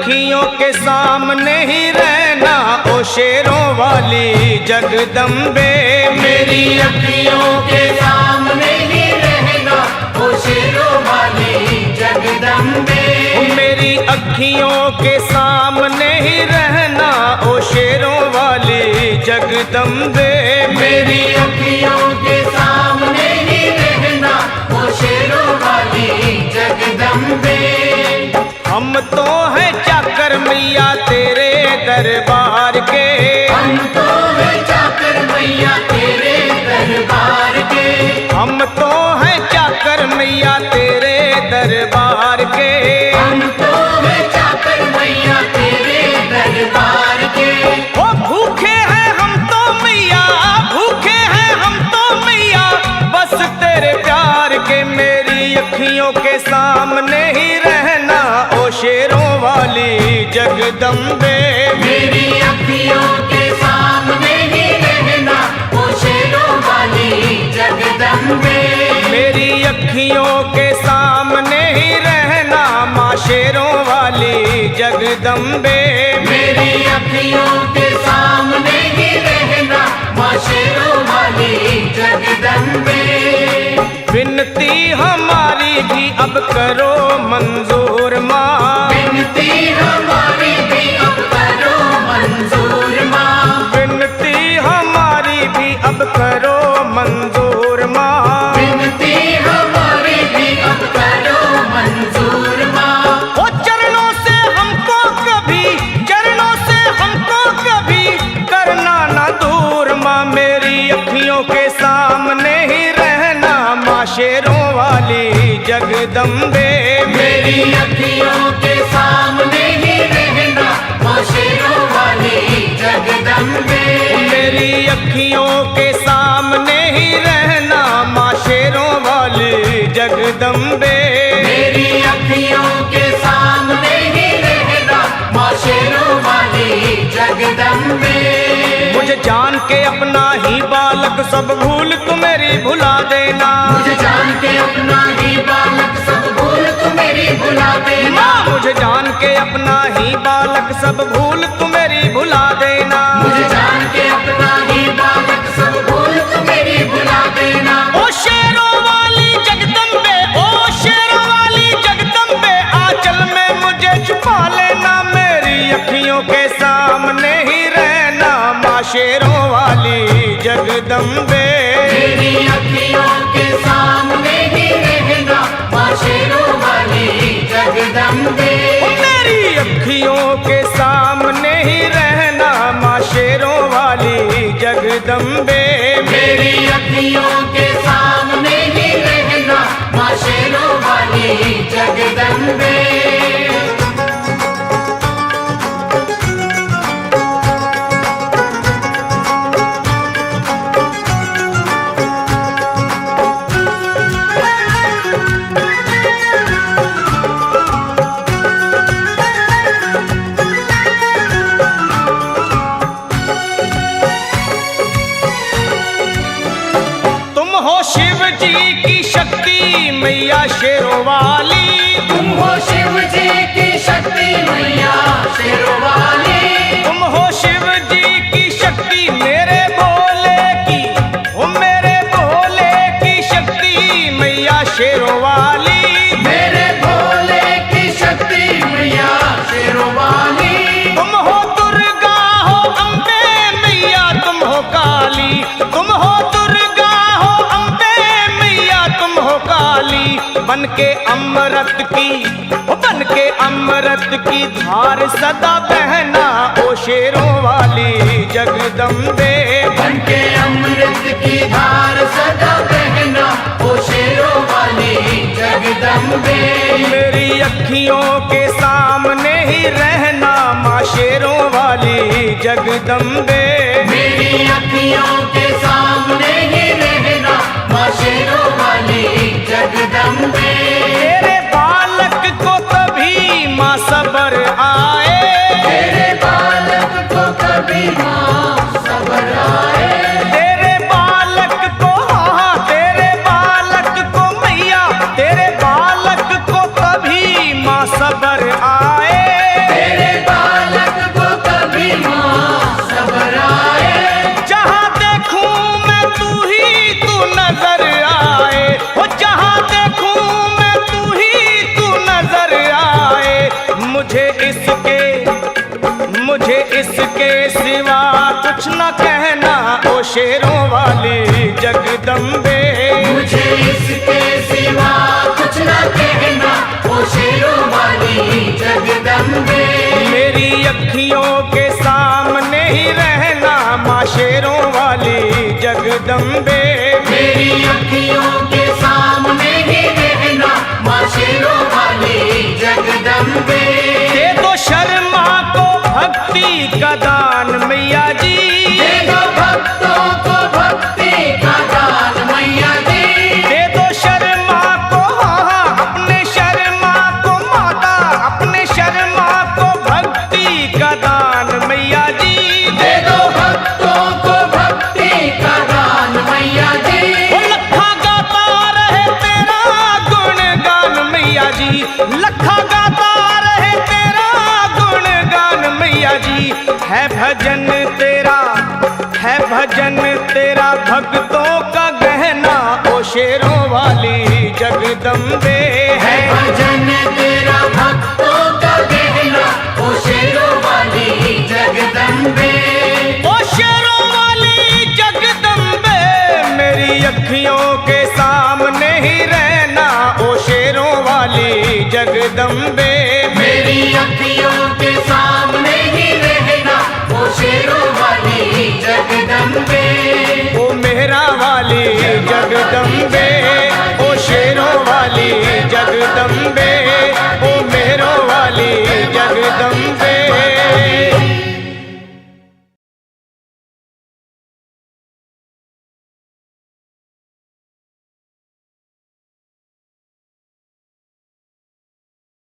अखियों के सामने ही रहना ओ शेरों वाली जगदम्बे। मेरी अखियों के सामने ही रहना ओ शेरों वाली जगदम्बे। मेरी अखियों के सामने ही रहना ओ शेरों वाली जगदम्बे। मेरी अखियों के सामने ही रहना ओ शेरों वाली जगदम्बे। हम तो हैं चाकर मैया तेरे दरबार के। हम तो हैं चाकर मैया तेरे दरबार के। हम तो हैं चाकर मैया तेरे दरबार के। हम तो हैं चाकर मैया तेरे दरबार के। ओ भूखे हैं हम तो मैया, भूखे हैं हम तो मैया बस तेरे प्यार के। मेरी अखियों के सामने ही रहना ओ शेरों वाली जगदम्बे। मेरी अखियों के सामने ही रहना ओ शेरों वाली जगदम्बे। मेरी अखियों के सामने ही रहना माँ शेरों वाली जगदम्बे। मेरी अखियों के सामने ही रहना माँ शेरों वाली जगदम्बे। विनती हमारी भी अब करो मंजूर माँ। विनती हमारी भी अब करो मंजूर माँ। विनती हमारी भी अब करो मंजूर माँ। विनती हमारी भी अब करो मंजूर माँ। ओ चरणों से हमको कभी, चरणों से हमको कभी करना ना दूर माँ। मेरी अखियों के सामने ही रहना माँ शेरों वाली जगदम्बे। मेरी अखियों के सामने ही रहना माँ शेरों वाली जगदम्बे। मेरी अखियों के सामने ही रहना माँ शेरों वाली जगदम्बे। मेरी अखियों के सामने ही रहना माँ शेरों वाली जगदम्बे। मुझे जान के अपना ही बालक सब भूल तू मेरी भुला देना। मुझे जान के अपना ही बालक सब भूल तू मेरी भुला देना। माँ मुझे जान के अपना ही बालक सब भूल तू मेरी भुला देना। मुझे जान के अपना ही बालक सब भूल तू मेरी भुला देना। ओ शेरों वाली जगदम्बे, ओ शेरों वाली जगदम्बे आंचल में मुझे छुपा लेना। मेरी अखियों के सामने ही रहना माँ शेरों वाली जगदम्बे। मेरी अखियों के सामने ही रहना माँ शेरों वाली जगदम्बे। मेरी अखियों के सामने ही रहना माँ शेरों वाली जगदम्बे। मेरी अखियों के सामने ही रहना माँ शेरों वाली जगदम्बे। शिव जी की शक्ति मैया शेरों वाली। तुम हो शिव जी की शक्ति मैया शेरों वाली। तुम हो शिव जी की शक्ति मेरे भोले की, ओ मेरे भोले की शक्ति मैया शेरों वाली। मेरे भोले की शक्ति मैया शेरों वाली। तुम हो दुर्गा हो अम्बे मैया तुम हो काली। तुम हो दुर्गा हो अम्बे मैया तुम हो काली। बन के अमृत की, बन के अमृत की धार सदा बहना ओ शेरों वाली जगदम्बे। बन के अमृत की धार सदा बहना ओ शेरों वाली जगदम्बे। मेरी अखियों के सामने ही रहना माँ शेरों वाली जगदम्बे। मेरी अखियों के सामने ही रहना माँ शेरों वाली जगदम्बे। तेरे बालक को कभी माँ सबर आए। तेरे बालक को कभी माँ सबर आए। तेरे बालक को, हाँ तेरे बालक को मैया, तेरे बालक को कभी माँ सबर आए। तेरे जगदम्बे। मेरी अखियों के सामने ही रहना माँ शेरों वाली जगदम्बे। दे दो शर्मा को भक्ति का दान मैया जी, दे दो भक्तों को भक्ति का दान मैया जी। दे दो शर्मा को, हाँ अपने शर्मा को माता, अपने शर्मा को भक्ति का दान मैया जी। दे दो भक्तों को भक्ति का दान मैया जी। वो लखा गाता रहे तेरा गुणगान मैया जी, लखा गाता रहे तेरा गुणगान मैया जी। है भजन तेरा, है भजन तेरा भक्तों का गहना ओ शेरों वाली जगदम्बे। है भजन तेरा भक्तों का गहना ओ शेरों वाली जगदम्बे। ओ शेरों वाली जगदम्बे, मेरी अखियों के सामने ही रहना ओ शेरों वाली जगदम्बे। मेरी अखियों के सामने ही रहना ओ शेरों वाली जगदम्बे।